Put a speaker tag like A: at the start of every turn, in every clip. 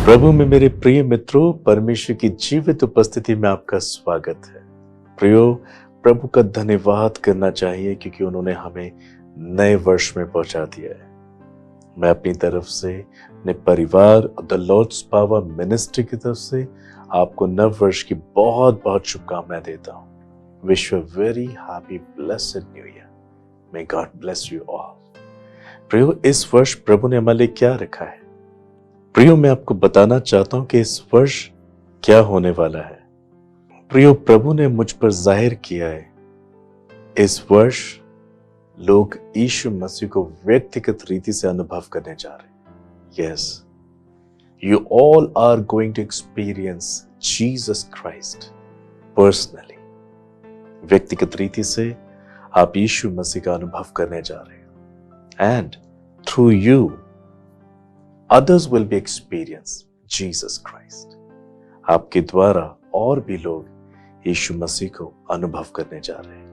A: प्रभु में मेरे प्रिय मित्रों, परमेश्वर की जीवित उपस्थिति में आपका स्वागत है। प्रियो, प्रभु का धन्यवाद करना चाहिए क्योंकि उन्होंने हमें नए वर्ष में पहुंचा दिया है। मैं अपनी तरफ से, अपने परिवार और द लॉर्ड्स पावर मिनिस्ट्री की तरफ से आपको नव वर्ष की बहुत बहुत शुभकामनाएं देता हूं। Wish you very happy blessed new year. May God bless you all. प्रियो, इस वर्ष प्रभु ने हमारे लिए क्या रखा है? प्रियो, मैं आपको बताना चाहता हूं कि इस वर्ष क्या होने वाला है। प्रियो, प्रभु ने मुझ पर जाहिर किया है इस वर्ष लोग यीशु मसीह को व्यक्तिगत रीति से अनुभव करने जा रहे हैं। Yes, you all are going to experience Jesus Christ personally. व्यक्तिगत रीति से आप यीशु मसीह का अनुभव करने जा रहे हैं। And through you others will be experience Jesus Christ। आपके द्वारा और भी लोग यीशु मसीह को अनुभव करने जा रहे हैं।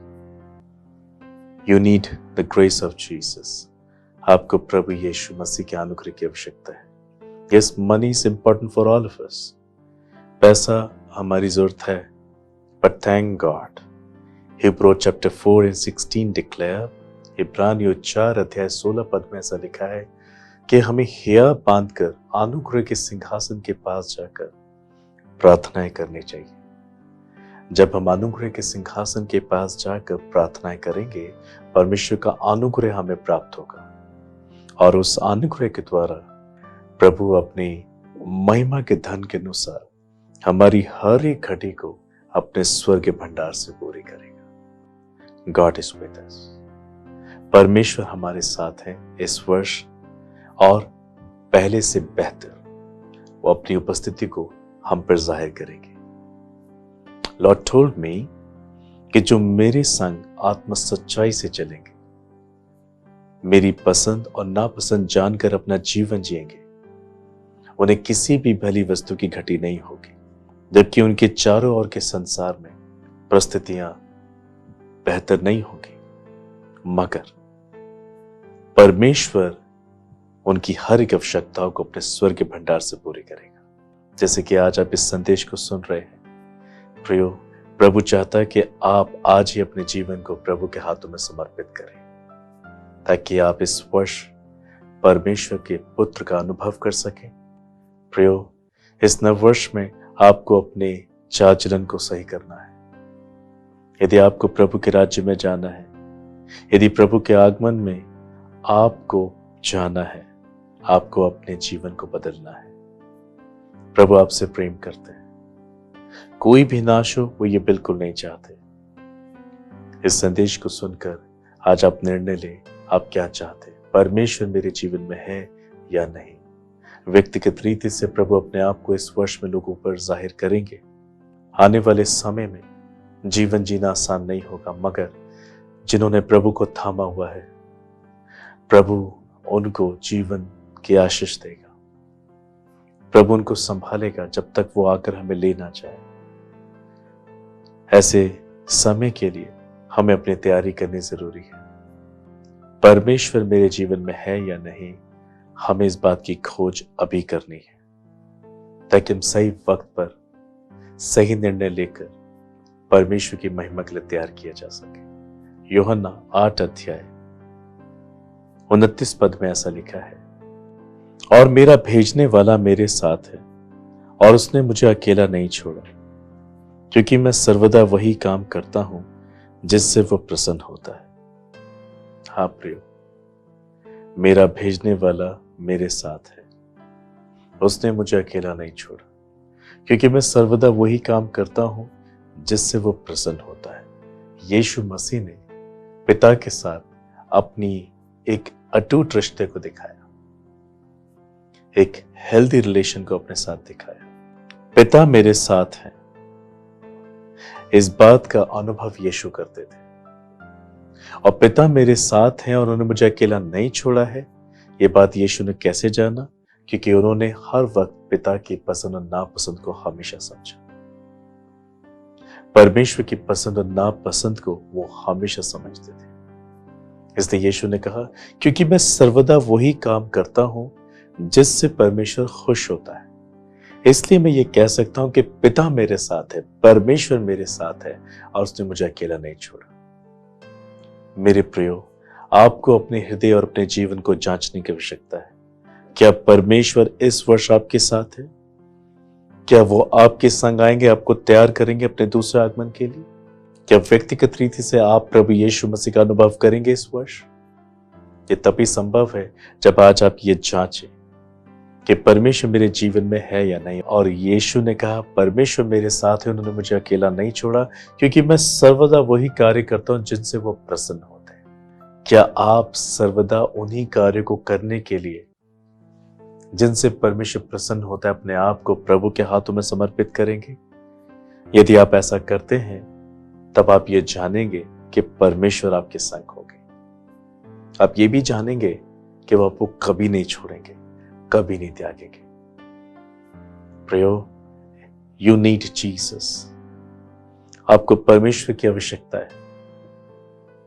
A: You need the grace of Jesus। आपको प्रभु यीशु मसीह के अनुग्रह की आवश्यकता है। Yes, money is important for all of us। पैसा हमारी जरूरत है, but thank God। Hebrew chapter 4 and 16 declare, इब्रानियों 4 अध्याय 16 पद में ऐसा लिखा है कि हमें हिया बांधकर अनुग्रह के सिंहासन के पास जाकर प्रार्थनाएं करनी चाहिए। जब हम अनुग्रह के सिंहासन के पास जाकर प्रार्थनाएं करेंगे, परमेश्वर का अनुग्रह हमें प्राप्त होगा और उस अनुग्रह के द्वारा प्रभु अपनी महिमा के धन के अनुसार हमारी हर एक घटी को अपने स्वर्ग के भंडार से पूरी करेगा। God is with us. परमेश्वर हमारे साथ है इस वर्ष और पहले से बेहतर वो अपनी उपस्थिति को हम पर जाहिर करेंगे। लॉर्ड टोल्ड मी कि जो मेरे संग आत्म सच्चाई से चलेंगे, मेरी पसंद और नापसंद जानकर अपना जीवन जिएंगे, उन्हें किसी भी भली वस्तु की घटी नहीं होगी, जबकि उनके चारों ओर के संसार में परिस्थितियां बेहतर नहीं होगी, मगर परमेश्वर उनकी हर एक आवश्यकताओं को अपने स्वर्ग के भंडार से पूरी करेगा। जैसे कि आज आप इस संदेश को सुन रहे हैं, प्रियो, प्रभु चाहता है कि आप आज ही अपने जीवन को प्रभु के हाथों में समर्पित करें, ताकि आप इस वर्ष परमेश्वर के पुत्र का अनुभव कर सकें। प्रियो, इस नव वर्ष में आपको अपने चाल चलन को सही करना है। यदि आपको प्रभु के राज्य में जाना है, यदि प्रभु के आगमन में आपको जाना है, आपको अपने जीवन को बदलना है। प्रभु आपसे प्रेम करते हैं। कोई भी नाश हो, वो ये बिल्कुल नहीं चाहते। इस संदेश को सुनकर आज आप निर्णय लें, आप क्या चाहते, परमेश्वर मेरे जीवन में है या नहीं। व्यक्तिगत रीति से प्रभु अपने आप को इस वर्ष में लोगों पर जाहिर करेंगे। आने वाले समय में जीवन जीना आसान नहीं होगा, मगर जिन्होंने प्रभु को थामा हुआ है, प्रभु उनको जीवन की आशीष देगा। प्रभु उनको संभालेगा जब तक वो आकर हमें लेना चाहे। ऐसे समय के लिए हमें अपनी तैयारी करनी जरूरी है। परमेश्वर मेरे जीवन में है या नहीं, हमें इस बात की खोज अभी करनी है, ताकि हम सही वक्त पर सही निर्णय लेकर परमेश्वर की महिमा के लिए तैयार किया जा सके। यूहन्ना 8 अध्याय 29 पद में ऐसा लिखा है, और मेरा भेजने वाला मेरे साथ है और उसने मुझे अकेला नहीं छोड़ा, क्योंकि मैं सर्वदा वही काम करता हूं जिससे वो प्रसन्न होता है। हाँ प्रियो, मेरा भेजने वाला मेरे साथ है, उसने मुझे अकेला नहीं छोड़ा, क्योंकि मैं सर्वदा वही काम करता हूं जिससे वो प्रसन्न होता है। यीशु मसीह ने पिता के साथ अपनी एक अटूट रिश्ते को दिखाया, एक हेल्दी रिलेशन को अपने साथ दिखाया। पिता मेरे साथ है, इस बात का अनुभव यीशु करते थे, और पिता मेरे साथ हैं और उन्होंने मुझे अकेला नहीं छोड़ा है। ये बात यीशु ने कैसे जाना? क्योंकि उन्होंने हर वक्त पिता की पसंद और नापसंद को हमेशा समझा। परमेश्वर की पसंद और नापसंद को वो हमेशा समझते थे। इसलिए यीशु ने कहा, क्योंकि मैं सर्वदा वही काम करता हूं जिससे परमेश्वर खुश होता है। इसलिए मैं ये कह सकता हूं कि पिता मेरे साथ है, परमेश्वर मेरे साथ है और उसने मुझे अकेला नहीं छोड़ा। मेरे प्रियो, आपको अपने हृदय और अपने जीवन को जांचने की आवश्यकता है। क्या परमेश्वर इस वर्ष आपके साथ है? क्या वो आपके संग आएंगे, आपको तैयार करेंगे अपने दूसरे आगमन के लिए? क्या व्यक्तिगत रीति से आप प्रभु यीशु मसीह का अनुभव करेंगे इस वर्ष? ये तभी संभव है जब आज आप ये जांचें कि परमेश्वर मेरे जीवन में है या नहीं। और यीशु ने कहा, परमेश्वर मेरे साथ है, उन्होंने मुझे अकेला नहीं छोड़ा, क्योंकि मैं सर्वदा वही कार्य करता हूं जिनसे वो प्रसन्न होते हैं। क्या आप सर्वदा उन्हीं कार्यों को करने के लिए जिनसे परमेश्वर प्रसन्न होता है अपने आप को प्रभु के हाथों में समर्पित करेंगे? यदि आप ऐसा करते हैं तब आप ये जानेंगे कि परमेश्वर आपके संग होंगे। आप ये भी जानेंगे कि वो आपको कभी नहीं छोड़ेंगे, कभी नहीं त्यागेंगे। प्रियो, यू नीड जीसस। आपको परमेश्वर की आवश्यकता है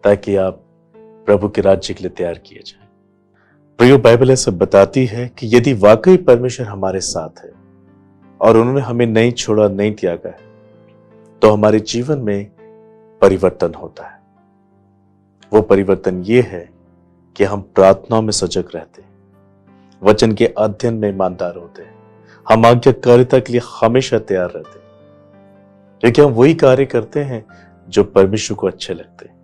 A: ताकि आप प्रभु के राज्य के लिए तैयार किए जाएं। प्रियो, बाइबल ऐसा बताती है कि यदि वाकई परमेश्वर हमारे साथ है और उन्होंने हमें नहीं छोड़ा, नहीं त्यागा है, तो हमारे जीवन में परिवर्तन होता है। वो परिवर्तन ये है कि हम प्रार्थनाओं में सजग रहते हैं, वचन के अध्ययन में ईमानदार होते हैं, हम आज्ञाकारिता के लिए हमेशा तैयार रहते हैं, क्योंकि हम वही कार्य करते हैं जो परमेश्वर को अच्छे लगते हैं।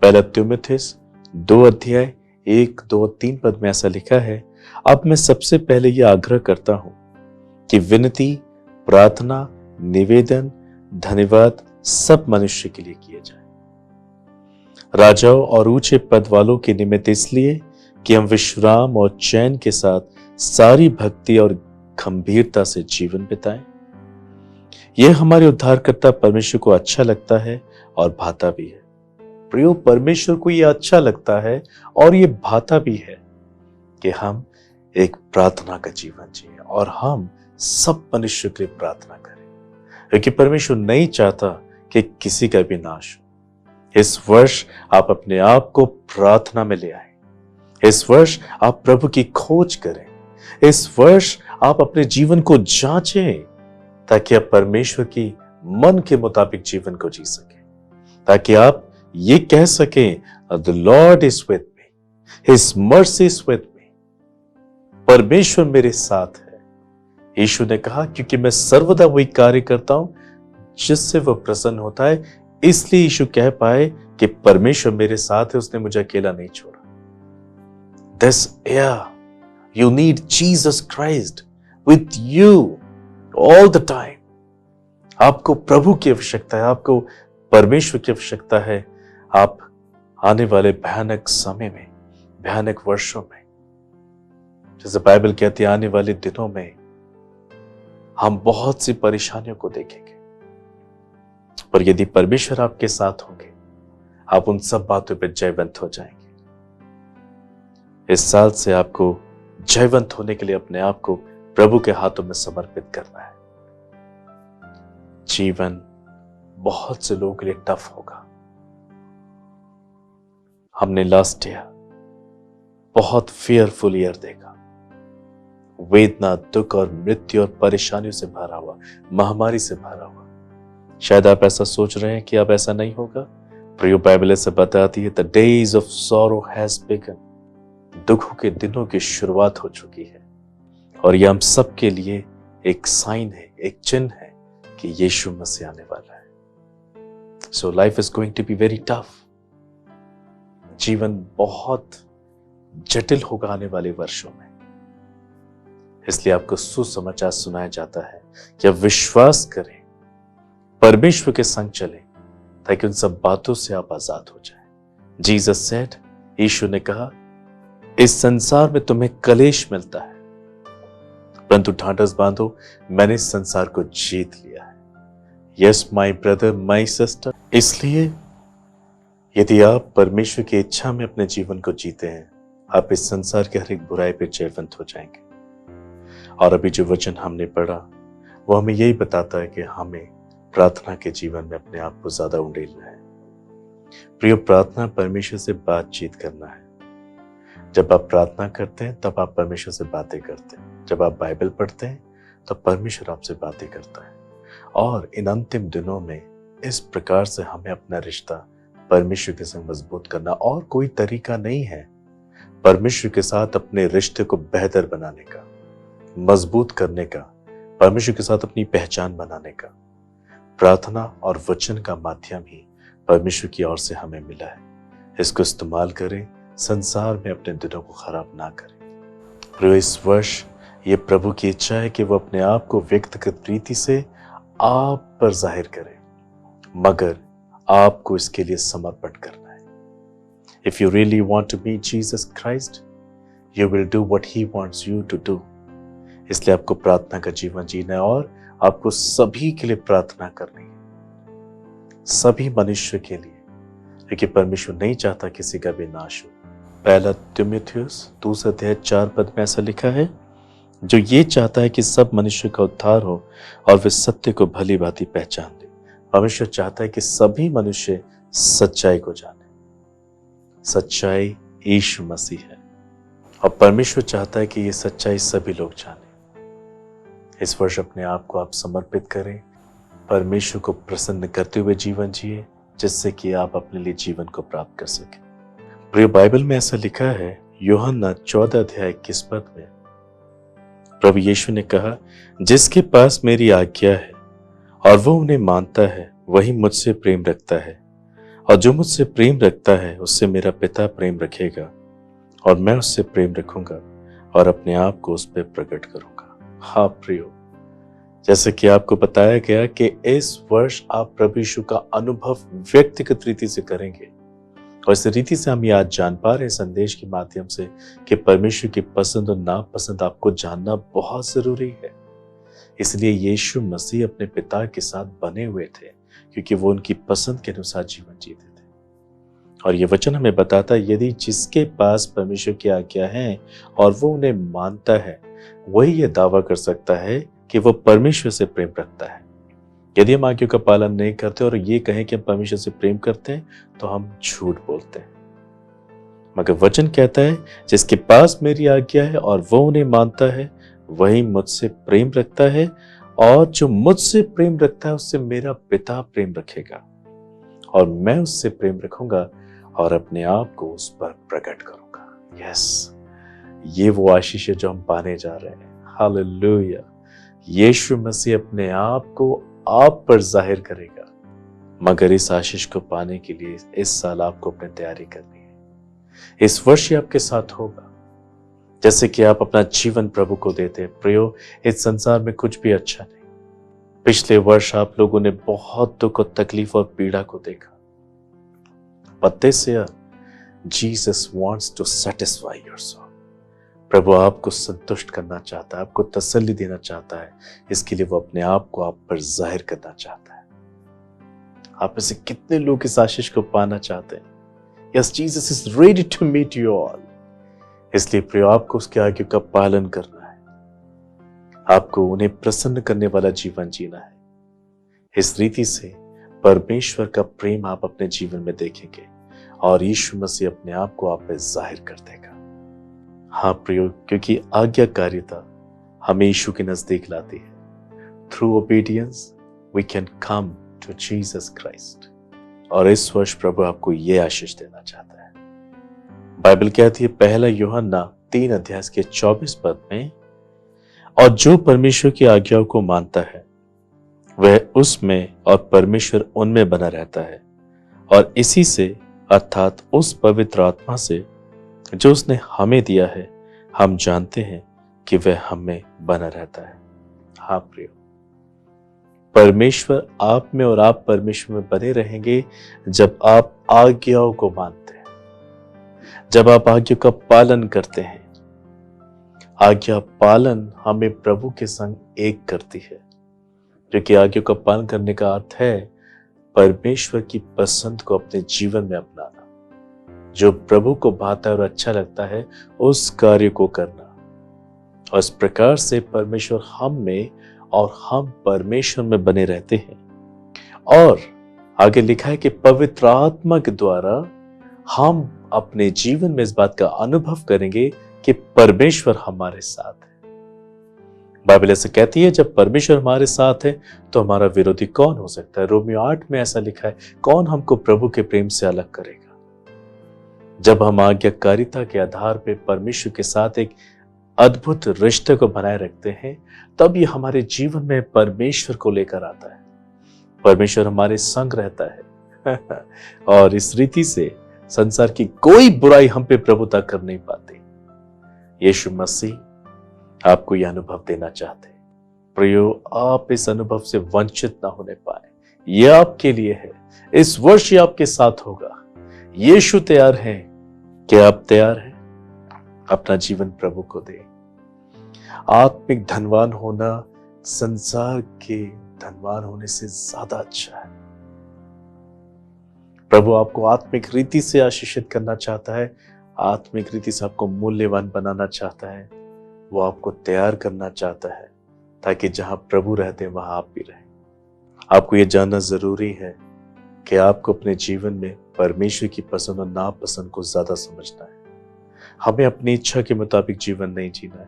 A: पहला तीमुथियुस 2 अध्याय 1, 2, 3 पद में ऐसा लिखा है, अब मैं सबसे पहले यह आग्रह करता हूं कि विनती, प्रार्थना, निवेदन, धन्यवाद सब मनुष्य के लिए किए जाए, राजाओं और ऊंचे पद वालों के निमित्त, इसलिए कि हम विश्राम और चैन के साथ सारी भक्ति और गंभीरता से जीवन बिताएं। यह हमारे उद्धारकर्ता परमेश्वर को अच्छा लगता है और भाता भी है। प्रियो, परमेश्वर को यह अच्छा लगता है और यह भाता भी है कि हम एक प्रार्थना का जीवन जिए और हम सब मनुष्य के लिए प्रार्थना करें, क्योंकि परमेश्वर नहीं चाहता कि किसी का भी नाश हो। इस वर्ष आप अपने आप को प्रार्थना में ले आए। इस वर्ष आप प्रभु की खोज करें। इस वर्ष आप अपने जीवन को जांचें, ताकि आप परमेश्वर की मन के मुताबिक जीवन को जी सकें, ताकि आप ये कह सकें, the Lord is with me, his mercy is with मी। परमेश्वर मेरे साथ है। यीशु ने कहा, क्योंकि मैं सर्वदा वही कार्य करता हूं जिससे वह प्रसन्न होता है, इसलिए यीशु कह पाए कि परमेश्वर मेरे साथ है, उसने मुझे अकेला नहीं छोड़ा। This year, you need Jesus Christ with you all the time. आपको प्रभु की आवश्यकता है, आपको परमेश्वर की आवश्यकता है। आप आने वाले भयानक समय में, भयानक वर्षों में, जैसे बाइबल कहती है, आने वाले दिनों में हम बहुत सी परेशानियों को देखेंगे, पर यदि परमेश्वर आपके साथ होंगे, आप उन सब बातों पर जयवंत हो जाएंगे। इस साल से आपको जयवंत होने के लिए अपने आप को प्रभु के हाथों में समर्पित करना है। जीवन बहुत से लोगों के लिए टफ होगा। हमने लास्ट ईयर बहुत फेयरफुल ईयर देखा, वेदना, दुख और मृत्यु और परेशानियों से भरा हुआ, महामारी से भरा हुआ। शायद आप ऐसा सोच रहे हैं कि अब ऐसा नहीं होगा। प्रिय, बाइबल ऐसे बताती है, the days of sorrow has begin. दुखों के दिनों की शुरुआत हो चुकी है, और यह हम सब के लिए एक साइन है, एक चिन्ह है कि यीशु मसीह आने वाला है। So life is going to be very tough. जीवन बहुत जटिल होगा आने वाले वर्षों में। इसलिए आपको सुसमाचार सुनाया जाता है कि आप विश्वास करें, परमेश्वर के संग चलें, ताकि उन सब बातों से आप आजाद हो जाएं। जीसस सेड, यीशु ने कहा, इस संसार में तुम्हें कलेश मिलता है, परंतु ढांढस बांधो, मैंने इस संसार को जीत लिया है। Yes my brother, my sister. इसलिए यदि आप परमेश्वर की इच्छा में अपने जीवन को जीते हैं, आप इस संसार के हर एक बुराई पर जयवंत हो जाएंगे। और अभी जो वचन हमने पढ़ा वो हमें यही बताता है कि हमें प्रार्थना के जीवन में अपने आप को ज्यादा उंडेलना है। प्रिय, प्रार्थना परमेश्वर से बातचीत करना है। जब आप प्रार्थना करते हैं तब आप परमेश्वर से बातें करते हैं। जब आप बाइबल पढ़ते हैं तो परमेश्वर आपसे बातें करता है। और इन अंतिम दिनों में इस प्रकार से हमें अपना रिश्ता परमेश्वर के संग मजबूत करना, और कोई तरीका नहीं है परमेश्वर के साथ अपने रिश्ते को बेहतर बनाने का, मजबूत करने का, परमेश्वर के साथ अपनी पहचान बनाने का। प्रार्थना और वचन का माध्यम ही परमेश्वर की ओर से हमें मिला है। इसको इस्तेमाल करें, संसार में अपने दिनों को खराब ना करें। प्रिय, इस वर्ष ये प्रभु की इच्छा है कि वो अपने आप को व्यक्तिगत रीति से आप पर जाहिर करे, मगर आपको इसके लिए समर्पण करना है। If you really want to meet Jesus Christ, you will do what He wants you to do. इसलिए आपको प्रार्थना का जीवन जीना है और आपको सभी के लिए प्रार्थना करनी है, सभी मनुष्य के लिए, क्योंकि परमेश्वर नहीं चाहता किसी का भी नाश हो। पहला तीमुथियुस 2:4 में ऐसा लिखा है, जो ये चाहता है कि सब मनुष्य का उद्धार हो और वे सत्य को भली भांति पहचान ले। परमेश्वर चाहता है कि सभी मनुष्य सच्चाई को जाने। सच्चाई यीशु मसीह है और परमेश्वर चाहता है कि ये सच्चाई सभी लोग जाने। इस वर्ष अपने आप को आप समर्पित करें, परमेश्वर को प्रसन्न करते हुए जीवन जिए, जिससे कि आप अपने लिए जीवन को प्राप्त कर सकें। प्रिय, बाइबल में ऐसा लिखा है, यूहन्ना 14:21 में प्रभु यीशु ने कहा, जिसके पास मेरी आज्ञा है और वो उन्हें मानता है, वही मुझसे प्रेम रखता है, और जो मुझसे प्रेम रखता है उससे मेरा पिता प्रेम रखेगा, और मैं उससे प्रेम रखूंगा और अपने आप को उस पर प्रकट करूंगा। हाँ प्रियो, जैसे कि आपको बताया गया कि इस वर्ष आप प्रभु यीशु का अनुभव व्यक्तिगत रीति से करेंगे, और इस रीति से हम ये आज जान पा रहे हैं संदेश के माध्यम से कि परमेश्वर की पसंद और नापसंद आपको जानना बहुत जरूरी है। इसलिए यीशु मसीह अपने पिता के साथ बने हुए थे, क्योंकि वो उनकी पसंद के अनुसार जीवन जीते थे। और ये वचन हमें बताता है, यदि जिसके पास परमेश्वर की आज्ञा है और वो उन्हें मानता है, वही ये दावा कर सकता है कि वो परमेश्वर से प्रेम रखता है। यदि हम आज्ञा का पालन नहीं करते और ये कहें कि हम परमेश्वर से प्रेम करते हैं, तो हम झूठ बोलते हैं। मगर वचन कहता है, जिसके पास मेरी आज्ञा है और वो उन्हें मानता है, वही मुझसे प्रेम रखता है, और जो मुझसे प्रेम रखता है उससे मेरा पिता प्रेम रखेगा, और मैं उससे प्रेम रखूंगा और अपने आप को उस पर प्रकट करूंगा। यस, ये वो आशीष है जो हम पाने जा रहे हैं। हालेलुया। यीशु मसीह अपने आप को आप पर जाहिर करेगा, मगर इस आशीष को पाने के लिए इस साल आपको अपनी तैयारी करनी है। इस वर्ष ही आपके साथ होगा, जैसे कि आप अपना जीवन प्रभु को देते हैं। प्रियो, इस संसार में कुछ भी अच्छा नहीं। पिछले वर्ष आप लोगों ने बहुत दुख और तकलीफ और पीड़ा को देखा, but this year Jesus wants to satisfy your soul. प्रभु आपको संतुष्ट करना चाहता है, आपको तसल्ली देना चाहता है। इसके लिए वो अपने आप को आप पर जाहिर करना चाहता है। आप में से कितने लोग इस आशीष को पाना चाहते हैं? Yes, Jesus is ready to meet you all. इसलिए प्रिय, आपको उसके आज्ञा का पालन करना है। आपको उन्हें प्रसन्न करने वाला जीवन जीना है। इस रीति से परमेश्वर का प्रेम आप अपने जीवन में देखेंगे और यीशु मसीह अपने आप को आप में जाहिर कर देगा। हाँ प्रियो, क्योंकि आज्ञाकारिता हमें यीशु के नजदीक लाती है। Through obedience we can come to Jesus Christ. और इस वर्ष प्रभु आपको ये आशीष देना चाहता है। बाइबल कहती है, पहला यूहन्ना 3:24 में, और जो परमेश्वर की आज्ञाओं को मानता है वह उसमें और परमेश्वर उनमें बना रहता है, और इसी से अर्थात उस पवित्र आत्मा से जो उसने हमें दिया है हम जानते हैं कि वह हमें बना रहता है। हाँ प्रियो, परमेश्वर आप में और आप परमेश्वर में बने रहेंगे जब आप आज्ञाओं को मानते हैं, जब आप आज्ञा का पालन करते हैं। आज्ञा पालन हमें प्रभु के संग एक करती है, जो कि आज्ञा का पालन करने का अर्थ है परमेश्वर की पसंद को अपने जीवन में अपनाना, जो प्रभु को भाता है और अच्छा लगता है उस कार्य को करना। और इस प्रकार से परमेश्वर हम में और हम परमेश्वर में बने रहते हैं। और आगे लिखा है कि पवित्र आत्मा के द्वारा हम अपने जीवन में इस बात का अनुभव करेंगे कि परमेश्वर हमारे साथ है। बाइबल ऐसे कहती है, जब परमेश्वर हमारे साथ है तो हमारा विरोधी कौन हो सकता है। रोमियो 8 में ऐसा लिखा है, कौन हमको प्रभु के प्रेम से अलग करेगा। जब हम आज्ञाकारिता के आधार पर परमेश्वर के साथ एक अद्भुत रिश्ते को बनाए रखते हैं, तब ये हमारे जीवन में परमेश्वर को लेकर आता है। परमेश्वर हमारे संग रहता है और इस रीति से संसार की कोई बुराई हम पे प्रभुता कर नहीं पाती। यीशु मसीह आपको यह अनुभव देना चाहते हैं। प्रियो, आप इस अनुभव से वंचित ना होने पाए, यह आपके लिए है। इस वर्ष ये आपके साथ होगा। यीशु तैयार है। क्या आप तैयार हैं? अपना जीवन प्रभु को दे। आत्मिक धनवान होना संसार के धनवान होने से ज्यादा अच्छा है। प्रभु आपको आत्मिक रीति से आशीषित करना चाहता है, आत्मिक रीति से आपको मूल्यवान बनाना चाहता है। वो आपको तैयार करना चाहता है ताकि जहां प्रभु रहते हैं वहां आप भी रहें। आपको ये जानना जरूरी है कि आपको अपने जीवन में परमेश्वर की पसंद और नापसंद को ज्यादा समझना है। हमें अपनी इच्छा के मुताबिक जीवन नहीं जीना है।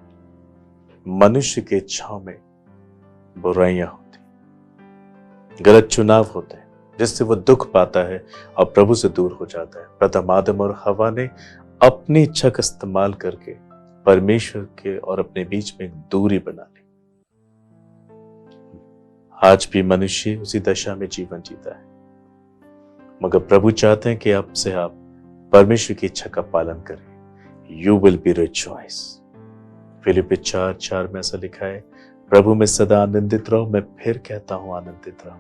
A: मनुष्य की इच्छाओं में बुराइयां होती, गलत चुनाव होते हैं, जिससे वो दुख पाता है और प्रभु से दूर हो जाता है। प्रथम आदम और हवा ने अपनी इच्छा का इस्तेमाल करके परमेश्वर के और अपने बीच में एक दूरी बना ली। आज भी मनुष्य उसी दशा में जीवन जीता है, मगर प्रभु चाहते हैं कि आपसे आप परमेश्वर की इच्छा का पालन करें। You will be rejoice. Philippi 4:4 में ऐसा लिखा है, प्रभु में सदा आनंदित रहो। मैं फिर कहता हूं, आनंदित रहो।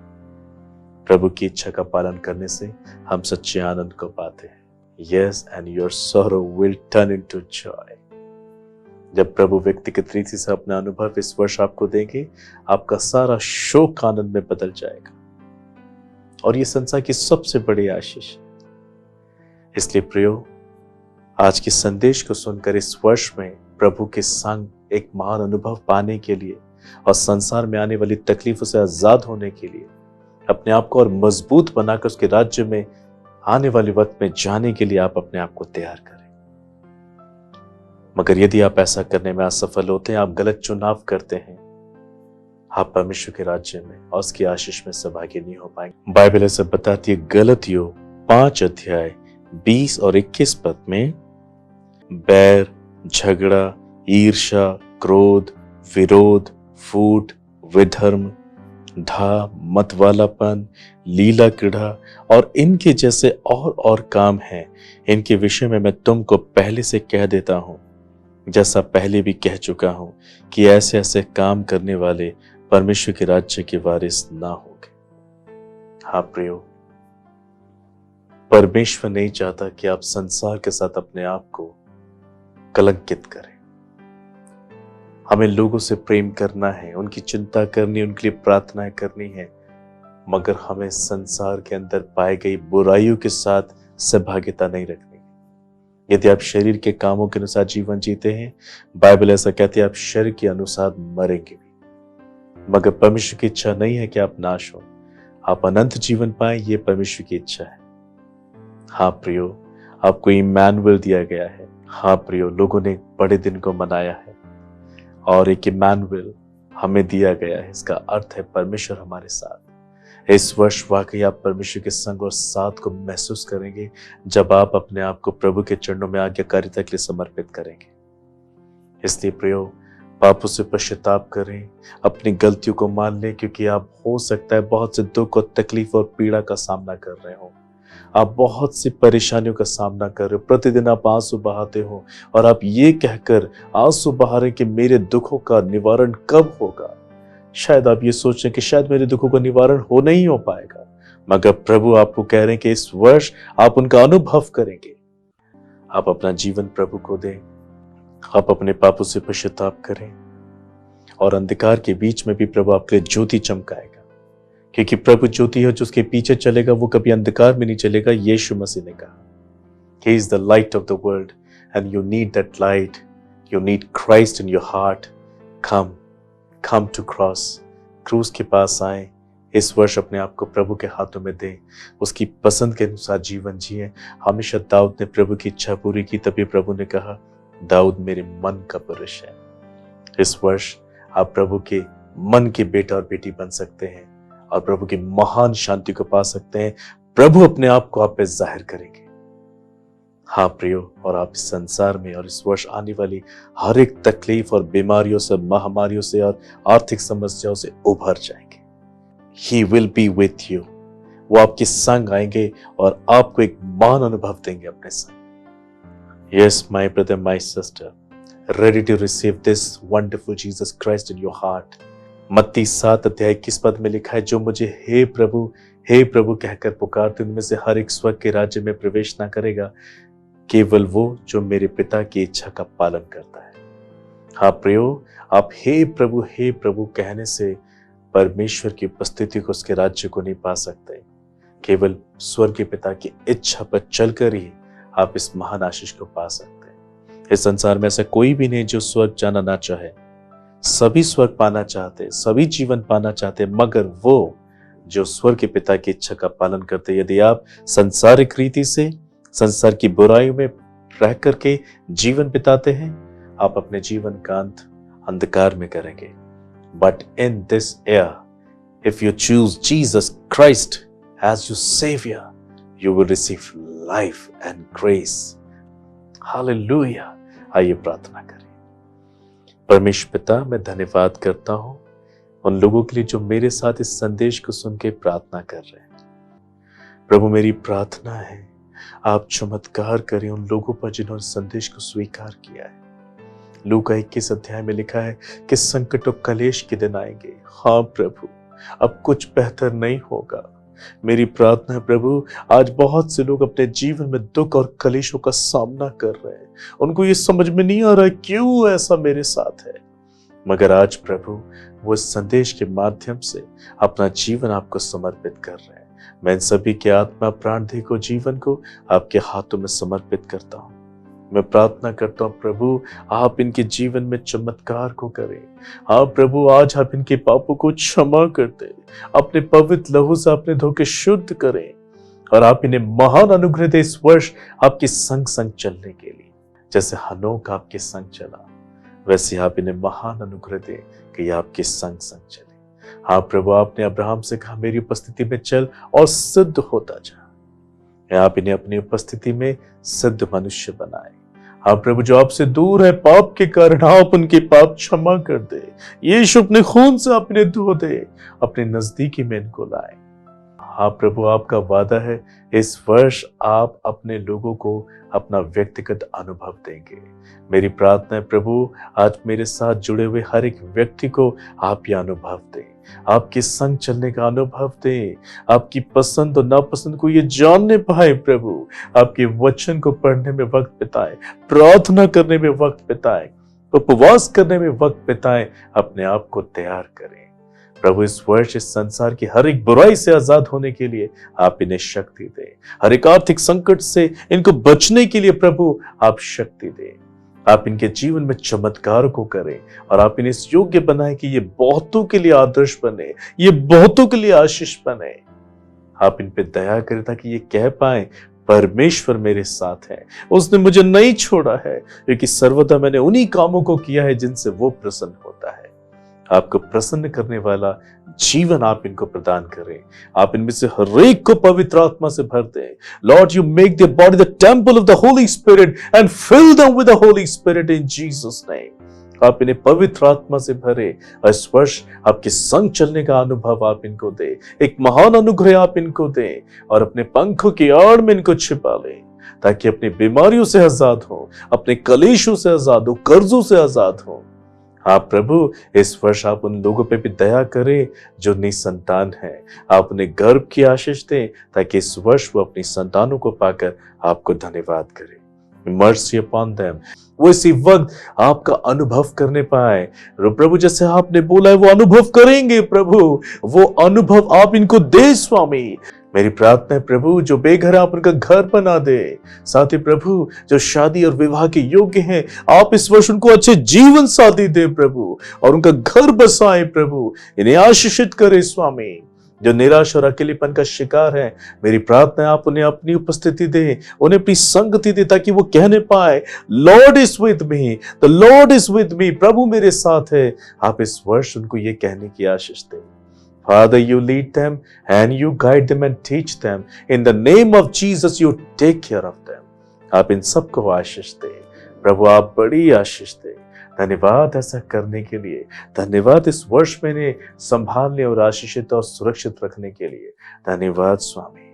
A: प्रभु की इच्छा का पालन करने से हम सच्चे आनंद को पाते हैं। Yes, and your sorrow will turn into Joy. जब प्रभु व्यक्तिगत रीति से अपना अनुभव इस वर्ष आपको देंगे, आपका सारा शोक आनंद में बदल जाएगा और ये संसार की सबसे बड़ी आशीष है। इसलिए प्रियो, आज के संदेश को सुनकर इस वर्ष में प्रभु के संग एक महान अनुभव पाने के लिए और संसार में आने वाली तकलीफों से आजाद होने के लिए, अपने आप को और मजबूत बनाकर उसके राज्य में आने वाले वक्त में जाने के लिए आप अपने आप को तैयार करें। मगर यदि आप ऐसा करने में असफल होते हैं, आप गलत चुनाव करते हैं, आप परमेश्वर के राज्य में और उसकी आशीष में सहभागी नहीं हो पाएंगे। बाइबल ऐसा बताती है, गलतियों 5:20 और 21 पद में, बैर, झगड़ा, ईर्ष्या, क्रोध, विरोध, फूट, विधर्म, धा, मतवालापन, लीला क्रीड़ा और इनके जैसे और काम हैं। इनके विषय में मैं तुमको पहले से कह देता हूं, जैसा पहले भी कह चुका हूं, कि ऐसे ऐसे काम करने वाले परमेश्वर के राज्य के वारिस ना होंगे। हाँ प्रियो, परमेश्वर नहीं चाहता कि आप संसार के साथ अपने आप को कलंकित करें। हमें लोगों से प्रेम करना है, उनकी चिंता करनी, उनके लिए प्रार्थनाएं करनी है, मगर हमें संसार के अंदर पाई गई बुराइयों के साथ सहभागिता नहीं रखनी। यदि आप शरीर के कामों के अनुसार जीवन जीते हैं, बाइबल ऐसा कहती है, आप शरीर के अनुसार मरेंगे भी। मगर परमेश्वर की इच्छा नहीं है कि आप नाश हो, आप अनंत जीवन पाए, ये परमेश्वर की इच्छा है। हाँ प्रियो, आपको इम्मानुएल दिया गया है। हाँ प्रियो, लोगों ने एक बड़े दिन को मनाया है और एक इम्मानुएल हमें दिया गया है। इसका अर्थ है परमेश्वर हमारे साथ। इस वर्ष वाकई आप परमेश्वर के संग और साथ को महसूस करेंगे जब आप अपने आप को प्रभु के चरणों में आज्ञाकारिता के लिए समर्पित करेंगे। इसलिए प्रियो, पापों से पश्चाताप करें, अपनी गलतियों को मान लें, क्योंकि आप हो सकता है बहुत से दुख और तकलीफ और पीड़ा का सामना कर रहे हो। आप बहुत सी परेशानियों का सामना कर रहे हो। प्रतिदिन आप आंसू बहाते हो और आप ये कहकर आंसू बहा रहे कि मेरे दुखों का निवारण कब होगा। शायद आप ये सोच रहे हैं कि शायद मेरे दुखों का निवारण हो नहीं हो पाएगा, मगर प्रभु आपको कह रहे हैं कि इस वर्ष आप उनका अनुभव करेंगे। आप अपना जीवन प्रभु को दें, आप अपने पापों से पश्चाताप करें और अंधकार के बीच में भी प्रभु आपके लिए ज्योति चमकाएगा, क्योंकि प्रभु ज्योति है, जो उसके पीछे चलेगा वो कभी अंधकार में नहीं चलेगा। यीशु मसीह ने कहा, He is the light of the world and you need that light. You need Christ in your heart. Come to cross. क्रूस के पास आए। इस वर्ष अपने आप को प्रभु के हाथों में दें, उसकी पसंद के अनुसार जीवन जिए। हमेशा दाऊद ने प्रभु की इच्छा पूरी की, तभी प्रभु ने कहा, दाऊद मेरे मन का पुरुष है। इस वर्ष आप प्रभु के मन के बेटा और बेटी बन सकते हैं और प्रभु की महान शांति को पा सकते हैं। प्रभु अपने आप को आप पे जाहिर करेंगे। हाँ प्रियो, और आप इस संसार में और इस वर्ष आने वाली हर एक तकलीफ और बीमारियों से, महामारियों से और आर्थिक समस्याओं से उभर जाएंगे। He will be with you। वो आपके संग आएंगे और आपको एक महान अनुभव देंगे अपने संग। Yes, my brother, my sister, ready to receive this wonderful Jesus Christ in your heart। मत्ती 7:21 में लिखा है, जो मुझे हे प्रभु कहकर पुकारते उनमें से हर एक स्वर्ग के राज्य में प्रवेश ना करेगा, केवल वो जो मेरे पिता की इच्छा का पालन करता है। हाँ प्रियो, आप हे प्रभु कहने से परमेश्वर की उपस्थिति को, उसके राज्य को नहीं पा सकते। केवल स्वर्ग के पिता की इच्छा पर चलकर ही आप इस महान आशीष को पा सकते हैं। इस संसार में ऐसा कोई भी नहीं जो स्वर्ग जाना ना चाहे। सभी स्वर्ग पाना चाहते, सभी जीवन पाना चाहते, मगर वो जो स्वर्ग के पिता की इच्छा का पालन करते। यदि आप सांसारिक रीति से, संसार की बुराइयों में रह करके जीवन बिताते हैं, आप अपने जीवन का अंत अंधकार में करेंगे। But in this air, if you choose Jesus Christ as your savior, you will receive life and grace। Hallelujah। आइए प्रार्थना करें। परमेश्वर पिता, मैं धन्यवाद करता हूं उन लोगों के लिए जो मेरे साथ इस संदेश को सुन के प्रार्थना कर रहे हैं। प्रभु, मेरी प्रार्थना है आप चमत्कार करें उन लोगों पर जिन्होंने संदेश को स्वीकार किया है। लूका 21 अध्याय में लिखा है कि संकट और कलेश के दिन आएंगे। हाँ प्रभु, अब कुछ बेहतर नहीं होगा। मेरी प्रार्थना है प्रभु, आज बहुत से लोग अपने जीवन में दुख और कलेशों का सामना कर रहे हैं। उनको ये समझ में नहीं आ रहा है क्यों ऐसा मेरे साथ है, मगर आज प्रभु वो इस संदेश के माध्यम से अपना जीवन आपको समर्पित कर रहे हैं। मैं इन सभी के आत्मा, प्राण, देह को, जीवन को आपके हाथों में समर्पित करता हूँ। मैं प्रार्थना करता हूँ प्रभु, आप इनके जीवन में चमत्कार को करें। हाँ प्रभु, आज आप इनके पापों को क्षमा कर दे, अपने पवित्र लहू से अपने धो के शुद्ध करें और आप इन्हें महान अनुग्रह दे इस वर्ष आपके संग संग चलने के लिए। जैसे हनोक आपके संग चला, वैसे आप इन्हें महान अनुग्रह दे कि ये आपके संग संग चले। हाँ प्रभु, आपने अब्राहम से कहा मेरी उपस्थिति में चल और सिद्ध होता जा। आप इन्हें अपनी उपस्थिति में सिद्ध मनुष्य बनाए। हाँ प्रभु, जो आपसे दूर है पाप के कारण, आप उनके पाप क्षमा कर दे। यीशु अपने खून से आप इन्हें धो दे, अपने नजदीकी में इनको लाए। हाँ प्रभु, आपका वादा है इस वर्ष आप अपने लोगों को अपना व्यक्तिगत अनुभव देंगे। मेरी प्रार्थना है प्रभु, आज मेरे साथ जुड़े हुए हर एक व्यक्ति को आप ये अनुभव दें, आपके संग चलने का अनुभव दें, आपकी पसंद और नापसंद को ये जानने पाए प्रभु, आपके वचन को पढ़ने में वक्त बिताएं, प्रार्थना करने में वक्त बिताएं, उपवास करने में वक्त बिताएं, अपने आप को तैयार करें। प्रभु, इस वर्ष इस संसार की हर एक बुराई से आजाद होने के लिए आप इन्हें शक्ति दें। हर एक आर्थिक संकट से इनको बचने के लिए प्रभु आप शक्ति दें। आप इनके जीवन में चमत्कार को करें और आप इन्हें इस योग्य बनाएं कि ये बहुतों के लिए आदर्श बने, ये बहुतों के लिए आशीष बने। आप इन पे दया करें ताकि ये कह पाए परमेश्वर मेरे साथ है, उसने मुझे नहीं छोड़ा है, क्योंकि सर्वदा मैंने उन्हीं कामों को किया है जिनसे वो प्रसन्न होता है। आपको प्रसन्न करने वाला जीवन आप इनको प्रदान करें। आप इनमें से हर एक को पवित्र आत्मा से भर दें। Lord, you make their body the temple of the Holy Spirit and fill them with the Holy Spirit in Jesus name. आप इन्हें पवित्र आत्मा से भरे। इस वर्ष आपके संग चलने का अनुभव आप इनको दे, एक महान अनुग्रह आप इनको दें और अपने पंखों की आड़ में इनको छिपा लें, ताकि अपनी बीमारियों से आजाद हो, अपने कलेशों से आजाद हो, कर्जों से आजाद हो। आप प्रभु, इस वर्ष आप उन लोगों पे भी दया करें जो निसंतान हैं। आप उन्हें गर्भ की आशीष दें ताकि इस वर्ष वो अपनी संतानों को पाकर आपको धन्यवाद करें। मर्सी अपॉन देम, वो इसी वक्त आपका अनुभव करने पाए। प्रभु, जैसे आपने बोला है वो अनुभव करेंगे प्रभु, वो अनुभव आप इनको दे स्वामी। मेरी प्रार्थना है प्रभु, जो बेघर आप उनका घर बना दे। साथ ही प्रभु, जो शादी और विवाह के योग्य हैं, आप इस वर्ष उनको अच्छे जीवन साथी दे प्रभु और उनका घर बसाए प्रभु। इन्हें आशीषित करे स्वामी। जो निराश और अकेलेपन का शिकार है, मेरी प्रार्थना है आप उन्हें अपनी उपस्थिति दे, उन्हें अपनी संगति दे, ताकि वो कहने पाए Lord is with me, the Lord is with me, प्रभु मेरे साथ है। आप इस वर्ष उनको ये कहने की आशीष दें। Father, you lead them and you guide them and teach them. In the name of Jesus, you take care of them. आप इन सबको आशीष दें प्रभु, आप बड़ी आशीष दें। धन्यवाद ऐसा करने के लिए, धन्यवाद इस वर्ष में इन्हें संभालने और आशीषित और सुरक्षित रखने के लिए। धन्यवाद स्वामी,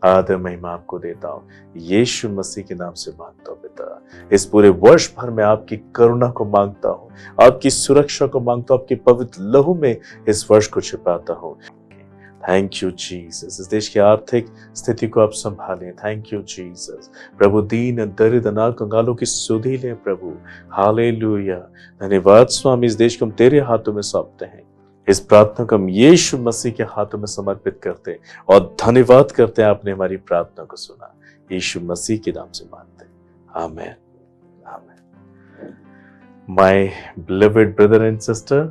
A: आदर महिमा आपको देता हूँ, यीशु मसीह के नाम से मांगता हूँ पिता। इस पूरे वर्ष भर में आपकी करुणा को मांगता हूँ, आपकी सुरक्षा को मांगता हूँ, आपके पवित्र लहू में इस वर्ष को छिपाता हूँ। थैंक यू जीसस, इस देश की आर्थिक स्थिति को आप संभालें। थैंक यू जीसस, प्रभु दीन दरिद्र अनाथ कंगालों की सुधि लें प्रभु। हालेलुया, धन्यवाद स्वामी, इस देश को हम तेरे हाथों में सौंपते हैं। इस प्रार्थना को हम यीशु मसीह के हाथों में समर्पित करते हैं और धन्यवाद करते हैं आपने हमारी प्रार्थना को सुना। यीशु मसीह के नाम से मांगते हैं, amen amen. My beloved brother and sister,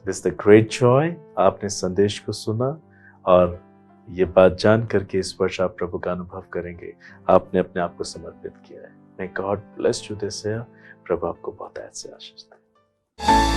A: this the great joy, आपने संदेश को सुना और ये बात जान करके इस वर्ष आप प्रभु का अनुभव करेंगे, आपने अपने आप को समर्पित किया है। May God bless you this year. प्रभु आपको बहुत ऐसे आशीष दे।